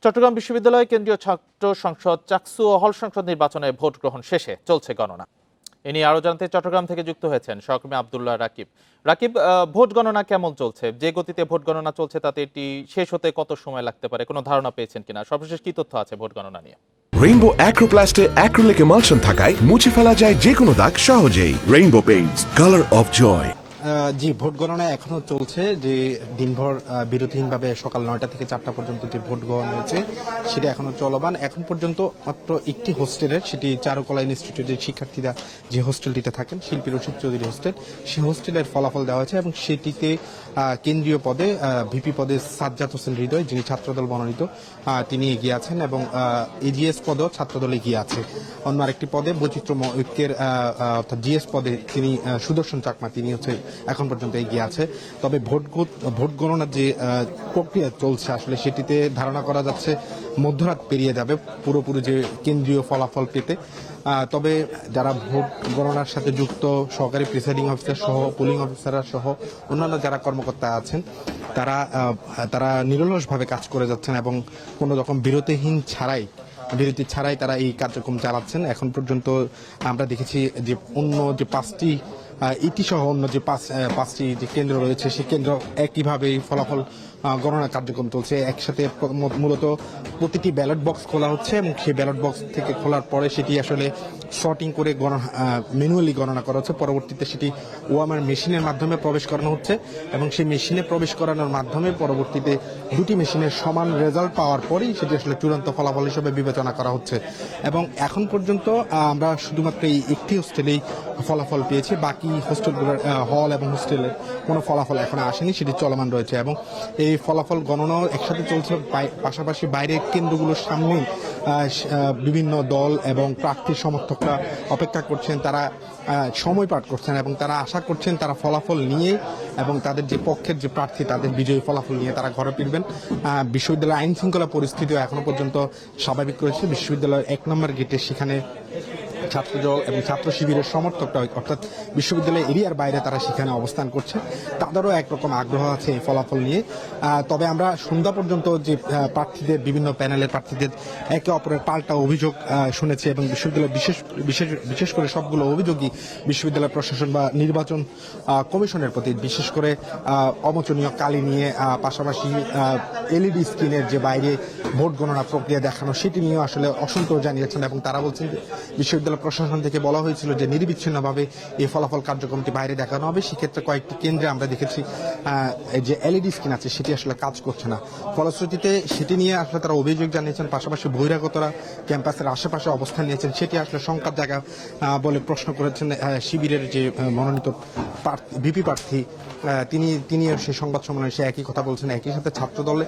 চট্টগ্রাম বিশ্ববিদ্যালয় কেন্দ্রীয় ছাত্র সংসদ চাকসু ও হল সংসদ নির্বাচনে ভোট গ্রহণ শেষে চলছে গণনা। এ নিয়ে আরো জানতে চট্টগ্রাম থেকে যুক্ত হয়েছেন সহকর্মী আব্দুল্লাহ রাকিব। রাকিব, ভোট গণনা কেমন চলছে? যে গতিতে ভোট গণনা চলছে তাতে এটি শেষ হতে কত সময় লাগতে পারে, কোনো ধারণা পেয়েছেন কিনা? সর্বশেষ কি তথ্য আছে ভোট গণনা নিয়ে? রেইনবো অ্যাক্রোপ্লাস্টে অ্যাক্রিলিক এমালশন থাকায় মুছে ফেলা যায় যে কোনো দাগ সহজেই। Rainbow paints, colour of joy. জি, ভোট গণনা এখনো চলছে। যে দিনভর বিরতিহীনভাবে সকাল 9টা থেকে 4টা পর্যন্ত যে ভোট গণনা হয়েছে সেটা এখনো চলমান। এখন পর্যন্ত মাত্র একটি হোস্টেলের, সেটি চারুকলা ইনস্টিটিউটের শিক্ষার্থীরা যে হোস্টেলটিতে থাকেন, শিল্পী রশিদ চৌধুরী হোস্টেল, সেই হোস্টেলের ফলাফল দেওয়া হয়েছে এবং সেটিতে কেন্দ্রীয় পদে ভিপি পদে সাজ্জাদ হোসেন হৃদয়, যিনি ছাত্রদল মনোনীত, তিনি এগিয়ে আছেন এবং এজিএস পদেও ছাত্রদল এগিয়ে আছে। অন্য আরেকটি পদে বৈচিত্র্য ঐক্যের অর্থাৎ জিএস পদে তিনি সুদর্শন চাকমা, তিনি হচ্ছে এখন পর্যন্ত এগিয়ে আছে। তবে ভোট গণনার যে প্রক্রিয়া চলছে আসলে সেটিতে ধারণা করা যাচ্ছে মধ্যরাত পেরিয়ে যাবে পুরোপুরি যে কেন্দ্রীয় ফলাফল পেতে। তবে যারা ভোট গণনার সাথে যুক্ত সহকারী প্রিসাইডিং অফিসার সহ পোলিং অফিসাররা সহ অন্যান্য যারা কর্মকর্তা আছেন তারা নিরলসভাবে কাজ করে যাচ্ছেন এবং কোনো রকম বিরতি ছাড়াই তারা এই কার্যক্রম চালাচ্ছেন। এখন পর্যন্ত আমরা দেখেছি যে অন্য যে 5টি ইতি সহ অন্য যে পাঁচটি যে কেন্দ্র রয়েছে সেই কেন্দ্র একইভাবে ফলাফল গণনা কার্যক্রম চলছে। একসাথে মূলত প্রতিটি ব্যালট বক্স খোলা হচ্ছে এবং সেই ব্যালট বক্স থেকে খোলার পরে সেটি আসলে শর্টিং করে ম্যানুয়ালি গণনা করা হচ্ছে। পরবর্তীতে সেটি ওএমআর মেশিনের মাধ্যমে প্রবেশ করানো হচ্ছে এবং সেই মেশিনে প্রবেশ করানোর মাধ্যমে পরবর্তীতে দুটি মেশিনের সমান রেজাল্ট পাওয়ার পরেই সেটি আসলে চূড়ান্ত ফলাফল হিসেবে বিবেচনা করা হচ্ছে। এবং এখন পর্যন্ত আমরা শুধুমাত্র এই একটি হোস্টেলেই ফলাফল পেয়েছি, বাকি হোস্টেলগুলোর হল এবং হোস্টেলের কোনো ফলাফল এখনো আসেনি, সেটি চলমান রয়েছে এবং এই ফলাফল গণনাও একসাথে চলছে। পাশাপাশি বাইরের কেন্দ্রগুলোর সামনে বিভিন্ন দল এবং প্রার্থীর সমর্থকরা অপেক্ষা করছেন, তারা সময় পার করছেন এবং তারা আশা করছেন তারা ফলাফল নিয়ে এবং তাদের যে পক্ষের যে প্রার্থী তাদের বিজয়ী ফলাফল নিয়ে তারা ঘরে ফিরবেন। বিশ্ববিদ্যালয়ের আইন শৃঙ্খলা পরিস্থিতিও এখনো পর্যন্ত স্বাভাবিক রয়েছে। বিশ্ববিদ্যালয়ের 1 নম্বর গেটে সেখানে ছাত্রদল এবং ছাত্র শিবিরের সমর্থকরা অর্থাৎ বিশ্ববিদ্যালয়ের এরিয়ার বাইরে তারা সেখানে অবস্থান করছে, তাদেরও একরকম আগ্রহ আছে এই ফলাফল নিয়ে। তবে আমরা সন্ধ্যা পর্যন্ত যে প্রার্থীদের, বিভিন্ন প্যানেলের প্রার্থীদের একে অপরের পাল্টা অভিযোগ শুনেছি এবং বিশ্ববিদ্যালয় বিশেষ করে সবগুলো অভিযোগই বিশ্ববিদ্যালয় প্রশাসন বা নির্বাচন কমিশনের প্রতি, বিশেষ করে অমোচনীয় কালি নিয়ে, পাশাপাশি এলইডি স্ক্রিনের যে বাইরে ভোট গণনা প্রক্রিয়া দেখানো সেটি নিয়েও আসলে অসন্তোষ জানিয়েছেন এবং তারা বলছেন যে বিশ্ববিদ্যালয় প্রশাসন থেকে বলা হয়েছিল যে নিরবিচ্ছিন্নভাবে এই ফলাফল কার্যক্রমটি বাইরে দেখানো হবে। সেক্ষেত্রে কয়েকটি কেন্দ্রে আমরা দেখেছি যে এলইডি স্ক্রিন আছে সেটি আসলে কাজ করছে না। ফলশ্রুতিতে সেটি নিয়ে আসলে তারা অভিযোগ জানিয়েছেন। পাশাপাশি বহিরাগতরা ক্যাম্পাসের আশেপাশে অবস্থান নিয়েছেন, সেটি আসলে শঙ্কার জায়গা বলে প্রশ্ন করেছেন শিবিরের যে মনোনীত ভিপি প্রার্থী, তিনি সেই সংবাদ সম্মেলনে সে একই কথা বলছেন। একই সাথে ছাত্রদলে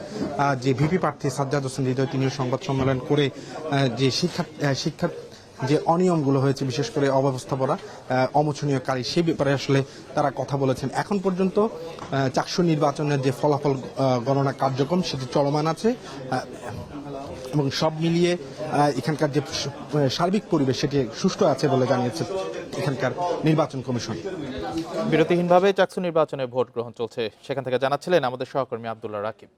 যে ভিপি প্রার্থী সাজ্জাদ হোসেন হৃদয়, তিনিও সংবাদ সম্মেলন করে যে শিক্ষা যে অনিয়মগুলো হয়েছে, বিশেষ করে অব্যবস্থাপনা, অমোচনীয় কারি, সে ব্যাপারে আসলে তারা কথা বলেছেন। এখন পর্যন্ত চাকসু নির্বাচনের যে ফলাফল গণনা কার্যক্রম সেটি চলমান আছে এবং সব মিলিয়ে এখানকার যে সার্বিক পরিবেশ সেটি সুষ্ঠু আছে বলে জানিয়েছে এখানকার নির্বাচন কমিশন। বিরতিহীনভাবে চাকসু নির্বাচনে ভোট গ্রহণ চলছে, সেখান থেকে জানাচ্ছিলেন আমাদের সহকর্মী আব্দুল্লাহ রাকিব।